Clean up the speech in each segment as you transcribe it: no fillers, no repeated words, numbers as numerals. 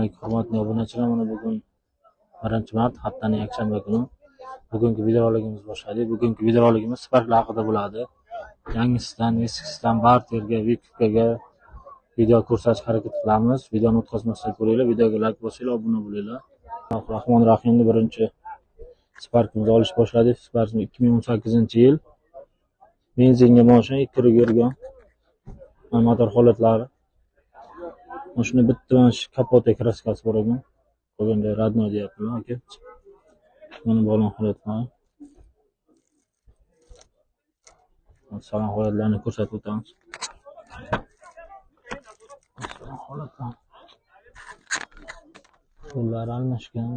alaykum hurmatli obunachilar. Mana bugun 1-mart haftaning yakshanba kuni bugungi videorolikimiz boshladi. Bugungi videorolikimiz Spark haqida bo'ladi. Yangisidan, eskisidan barterga, Vikipga video ko'rsatish harakat qilamiz. Videoni o'tkazmasdan ko'ringlar, videoga like bosinglar, obuna bo'linglar. Rahmonrohimni birinchi Sparkimizni olish boshladik. Spark 2018-yil benzinga mashina 2 turga yurgan. Motor holatlari. Mashina bitta kapota kraskasi bor ekan. Qolganda radnoy deyapman aka. Mana balon holatlari. Salon holatlarini ko'rsatib o'tamiz. Salon holatlari. Yo'llar almashgan.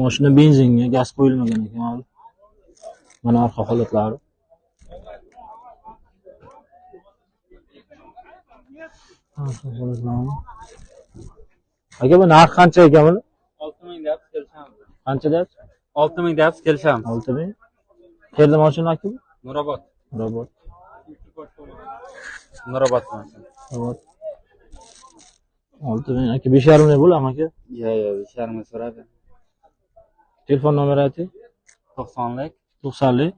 Mashina benzinga gaz qo'yilmagan ekan. Mana orqa holatlari. Aka bu narx qancha ekan buni? 6000 deb kelishamiz. Qancha deyapsiz? 6000 deb kelishamiz. 6000. Qayerda mashina aka bu? Nurobod. Nurobod. Nurobod mashina. Nurobod. 6000 aka 5,5 bo'ladimi aka? Yo'q, 5,5 so'radi. Telefon nomeri ayting. 90lik 90lik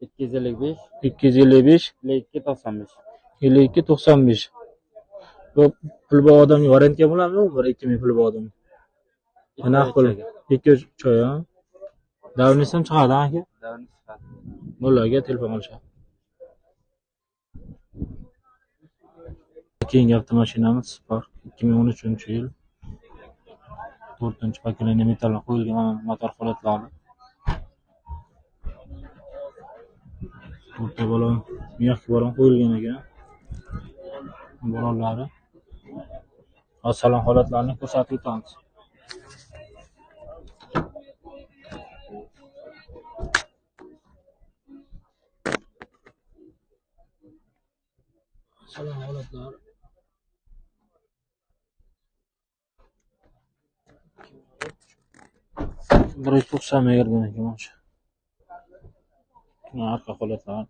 255 255 5295. 5295. Bu pul bor odamga variantga bo'ladimi? 2000 pul bor odamga. Anaqa pul 2 choy ha. Davnis ham chiqadi aka. Davnis chiqadi. Bularga telefon olishadi. Keyingi avtomashinamiz Spark 2013-yil 4-pakaleniya metallar qo'yilgan motor holatlari. O'rta balon, miyaqi balon qo'yilgan ekan. Balonlari. Salon holatlarini ko'rsatib o'tamiz. Salon holatlari. Bir 90 megadan ekan o'sha. Arqa holatlari.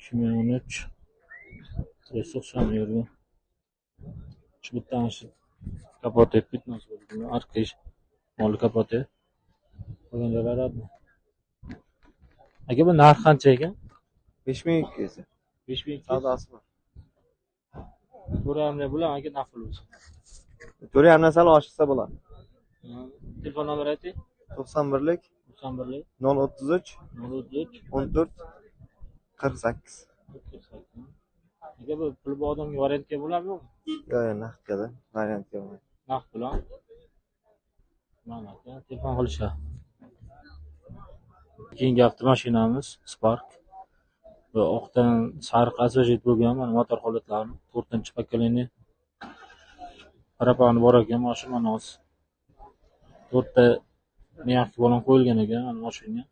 Kimyonuch 390 yurgan. Shu bittasi kapota fitness bo'lgan. Arqa ish mol kapota. Qolganlar radmi. Aka bu narx qancha ekan? 5200. 5200. Savdosi bor. To'ramlar bilan aka naql bo'lsin. To'rayam sal oshsa bo'ladi. Telefon nomeri ayting. 91lik 91lik 033 033 14 48. Aka bu pul bor odamga variantga bo'ladimi? Yo'q, naqdga variantga bo'ladi. Naqd bilan. Mana aka telefon qilishadi. Keyingi avtomashinamiz Spark. Bu oqdan sariq asvajit bo'lgan mana motor holatlari 4-pakaleniya. Parapani bor ekan mashina nos. 4 ta miyaqi balon qo'yilgan ekan mana mashinaga.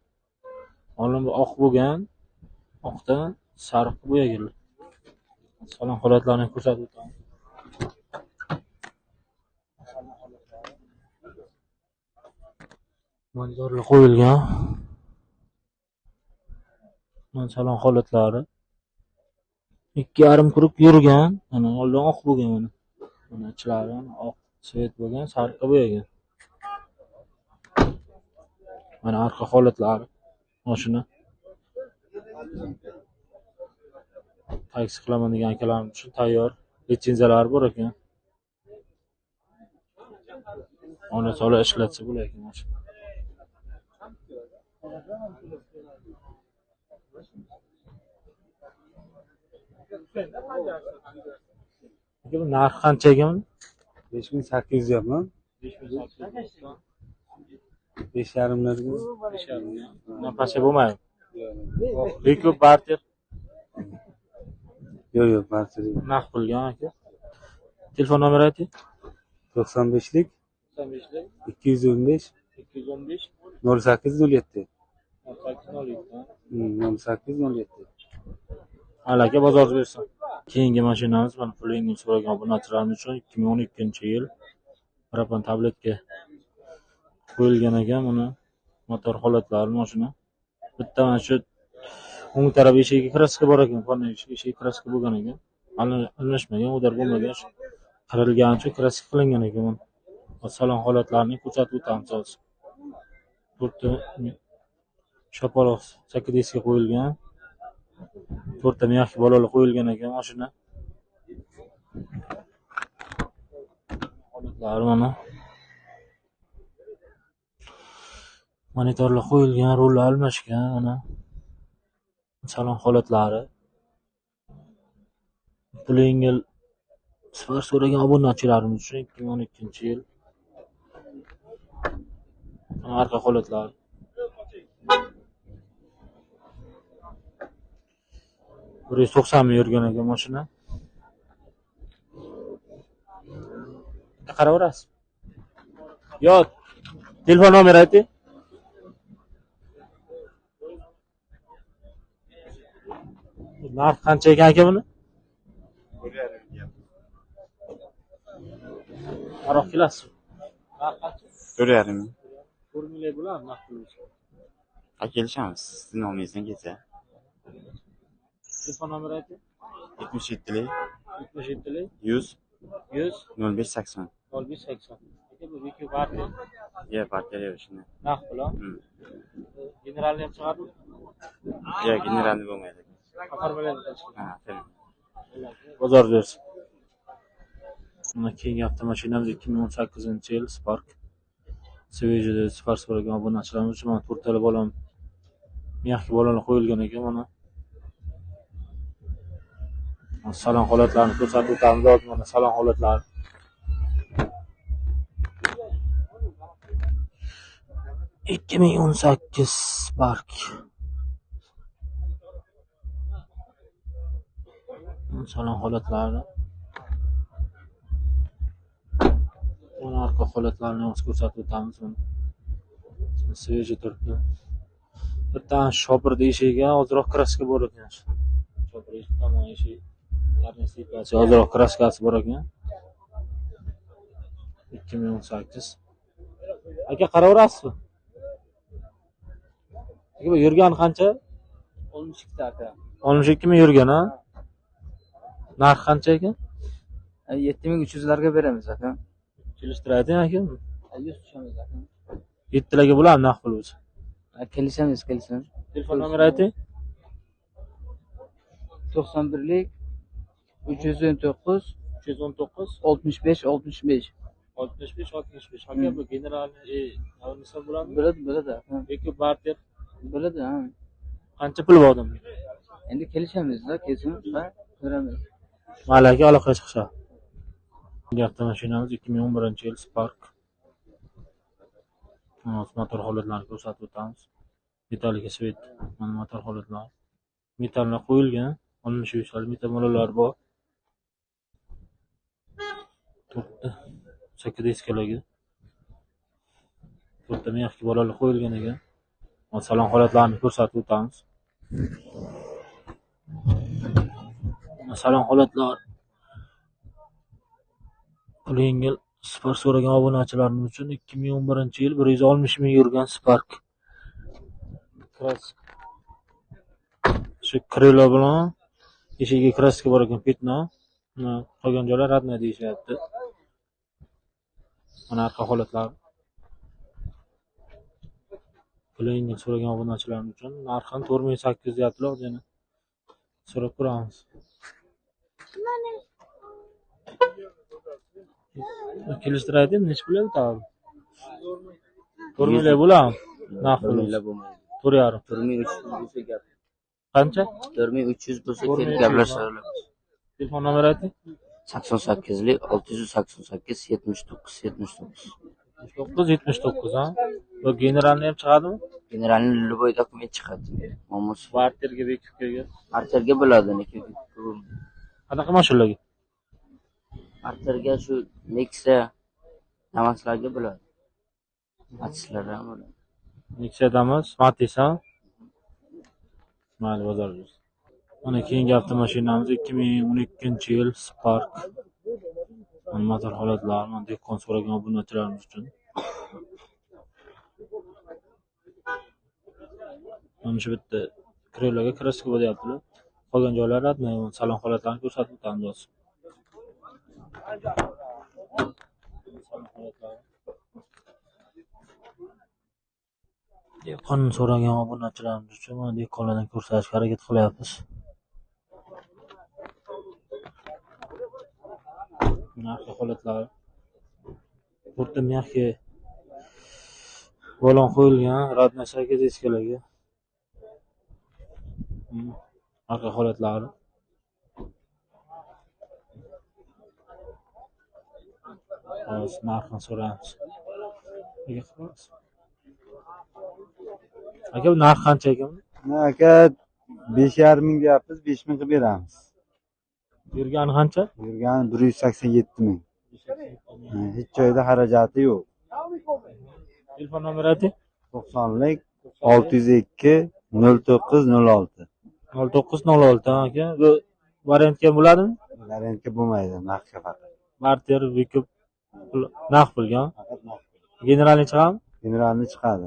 Oldin bu oq bo'lgan, oqdan sariq bo'yagan. Salon holatlarini ko'rsatib o'tamiz. Monitorlar qo'yilgan. Mana salon holatlari. 2,5 turib yurgan. Mana oldin oq bo'lgan mana. Mana ichlari oq svet bo'lgan, sariqqa bo'yagan. Mana arqa holatlari. Mashina. Taksi qilaman degan akalarimiz uchun tayyor litsenziyalari bor ekan. Ona sola ishlatsa bo'lar ekan mashina. Aka bu narx qancha ekan? 5800 yapman. 5,5larga. 5,5. Bundan pastga bo'lmaydi. Yo'q, barter. Yo'q, barter. Naqd qilgan aka. Telefon nomeri ayting. 95lik 95lik 215 215 0807. 0807. 0807. Aka bozor bersin. Keyingi mashinamiz mana pulingiz so'ragan obunachilarimiz uchun 2012-yil Parapan tabletga qo'yilgan ekan. Buni motor holatlari mashina. Bitta mana shu o'ng taraf eshigi kraska bor ekan, qorni eshigi kraska bo'lgan ekan. Almashmagan, udar bo'lmagan, qirilgan uchun kraska qilingan ekan. Salon holatlarini ko'rsatib o'tamiz hozir. To'rtta shapaloq 8 diskga qo'yilgan. To'rtta miyaki balolar qo'yilgan ekan mashina. Holatlari mana. Monitorlar qo'yilgan, rullar almashgan mana. Salon holatlari. Pulingi sifar so'ragan obunachilarimiz uchun 2012-yil. Arqa holatlari. Bir 190 ming yurgan ekan mashina. Qaraverasiz. Yo, telefon nomeri ayting. Narx qancha ekan aka buni? Aroq kelasiz. Narx qancha? 4,5 ming. 4 ming bo'ladimi narx pulimiz? Kelishamiz. Sizni nomingizdan kelsa. Telefon nomeri ayting. 77lik 77lik 100 100 0580. 0580. Aka bu Viki partiya. Ya, partiya shuni. Narx bilan. Generalni ham chiqardimi? Ya, generalni bo'lmaydi. Oformalarni tashkil. Ha, tamam. Bozor bersin. Mana keyingi avtomashinamiz 2018-yil Spark. Svejida Spark so'ragan obunachilarimiz uchun mana to'rttala bolam miyaki bolalar qo'yilgan ekan mana. Salon holatlarini ko'rsatib o'tamiz. Mana salon holatlari. – 2018 Spark. Salon holatlari. Mana arqa holatlarini ham ko'rsatib o'tamiz. Sveji turibdi. Bitta shopirda eshigiga ozroq kraska bor ekan. Shopir eshik tomon eshik karnistipasi ozroq kraskasi bor ekan. 2018. Aka qaraverasizmi? Aka bu yurgan qancha? 12 ta aka. 12 ming yurgan ha? Narx qancha ekan? 7300 larga beramiz aka. Kelishtiradi aka. 100 tushamiz aka. 7 larga bo'ladimi narx pul o'zi? Kelishamiz. Telefon nomeri ayting. 91lik 319 319 65 65. 65. Aka bu generalni misol bo'ladimi? Bo'ladi aka. Viki partiya Bo'ladi ha. qancha pul bor odamga? Endi kelishamizda, kesin ko'ramiz. Malaka aloqa chiqishadi. Bu avtomashinamiz 2011-yil Spark. Motor holatlarini ko'rsatib o'tamiz. Metalliga svet. Mana motor holatlari. Metallar qo'yilgan. 63 xil metal bolalar bor. To'rtta 8 diskalarga. To'rtta miyaki bolalar qo'yilgan ekan. Salon holatlarini ko'rsatib o'tamiz. Salon holatlar. Pulingi Spark so'ragan obunachilarimiz uchun 2011-yil 160 ming yurgan Spark. Shu krilo bilan eshigiga kraska bor ekan, petno. Qolgan joylar radna deyishyapti. Mana arqa holatlar. Pulingi so'ragan obunachilarimiz uchun narxini 4800 deyaptilar, yana so'rab ko'ramiz. Kelishtiradi, nech pul bo'ladi? 4 ming bo'ladimi? Narx Bo'lmaydi. 4,5. 4300 bo'lsa gap. Qancha? 4300 bo'lsa gaplashamiz. Telefon nomeri ayting. 88lik 688 79 79. 79 ha. Bu generalni ham chiqadimi? Generalni любой dokument chiqadi. Muammosi Kvartirga bekitga. arterga bo'ladi. Qanaqa mashinalarga? Arterga shu Nexia Damaslarga bo'ladi. Atislar ham bo'ladi. Nexia Damas, Matiz ha. Mayli, bozor. Mana keyingi avtomashinamiz 2012-yil Spark. Motor holatlari, dehqon so'ragan obunachilarimiz uchun. Mana shu bitta krelaga kraska bo'lyaptilar. Qolgan joylar radmay, salon holatlarini ko'rsatib o'tamiz hozir. Salon holatlari. Dehqon so'ragan obunachilarimiz uchun mana dehqonlardan ko'rsatishga harakat qilyapmiz. Narxi holatlari. To'rtta mexga balon qo'yilgan, radmay 8 eskalarga. Arqa holatlari. Hozir narxini so'raymiz. Aka, bu narx qancha ekan? Aka 5,5 ming deyapmiz, 5 ming qilib beramiz. Yurgani qancha? Yurgani 187 ming. Hech joyda xarajati yo'q. Telefon nomeri ayting. 90lik 602 0906. 0906 aka. Bu variantga bo'ladimi? Variantga bo'lmaydi, naqdga faqat. Barter, Vikup naqd pulga. Generalni chiqadimi? Generalni chiqadi.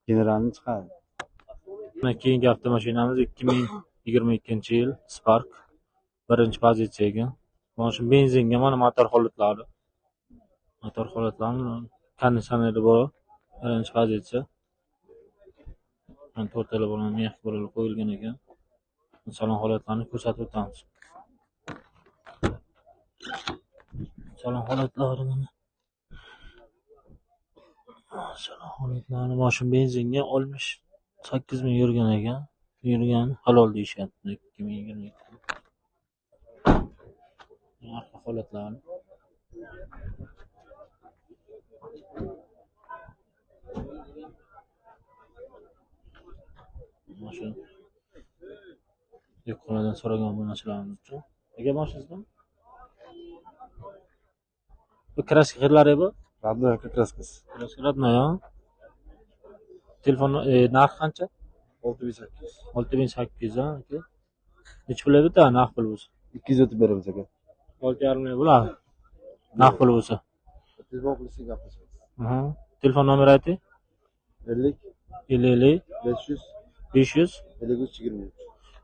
Generalni chiqadi. Mana keyingi avtomashinamiz 2022-yil Spark. Birinchi pozitsiyaga. Mana shu benzinga mana motor holatlari. Motor holatlari konditsioneri bor. Birinchi pozitsiya. Mana to'rttala bo'lgan mex bo'lar qo'yilgan ekan. Salon holatlarini ko'rsatib o'tamiz. Salon holatlari mana. Salon holatlari mashina benzinga 68 ming yurgan ekan. Yurgan halol deyishyapti 2022. Arqa holatlari. Mashina dehqonlardan so'ragan obunachilarimiz uchun. Aka, mashinasizmi? Bu kraska qilari bu? Radno kraskasi. Kraska radnoya. Telefon narx qancha? 6800. 6800 aka. Nech pul bitta naqd pul bo'lsa? 200 beramiz aka. 6,5 ming bo'ladi. Naqd pul bo'lsa. Telefon qilishga gaplashamiz. Telefon nomeri ayting. 50 50 500 500 53 23.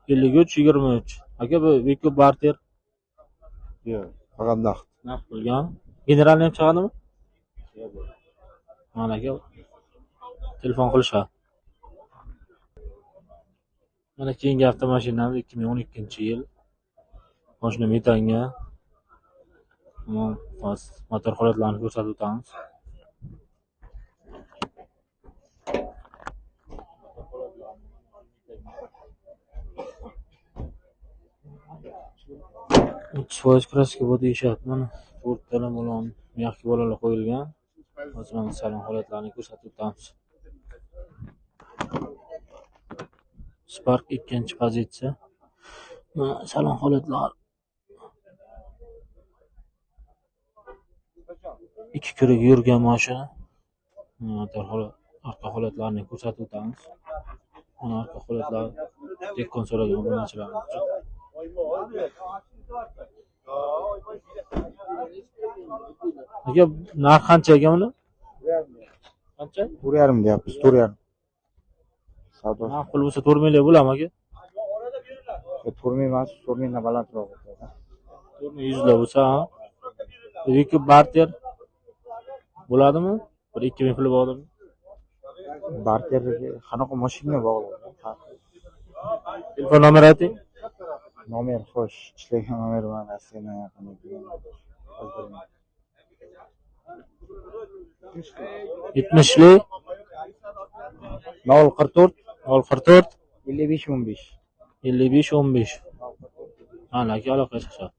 53 23. Aka, bu Vikup Barter Yo'q, faqat naqd. naqd pulgan. Generalni ham chiqadimi? Mana aka. Telefon qilishadi. Mana keyingi avtomashinamiz 2012-yil. Mashina metanga. Motor holatlarini ko'rsatib o'tamiz. Foiz kraska bu deyishyapti. Mana to'rttala bo'lgan mexga bolalar qo'yilgan. Hozir mana salon holatlarini ko'rsatib o'tamiz. Spark 2-pozitsiya. Mana salon holatlari. 2 kurak yurgan mashina. Arqa holatlarini ko'rsatib o'tamiz. Mana arqa holatlari dehqon so'ragan obunachilarimiz uchun. Aka, narx qancha ekan buni? Qancha? 4,5 deyapmiz, 4,5. Savdo. Naqd pul bo'lsa 4 million bo'ladimi aka? 4 ming emas, 4 mingdan balandroq bo'ladi. 4 ming 100 bo'lsa, Vikup Barter bo'ladimi? 1-2 ming pul bo'ladimi? Barterga qanaqa mashina bog'liq? Telefon nomeri ayting. Nomer xo'sh, ishlagan nomer mana seni yaqinda. 70li 044 044 55 15. 55 15. Mana aka aloqaga chiqishadi.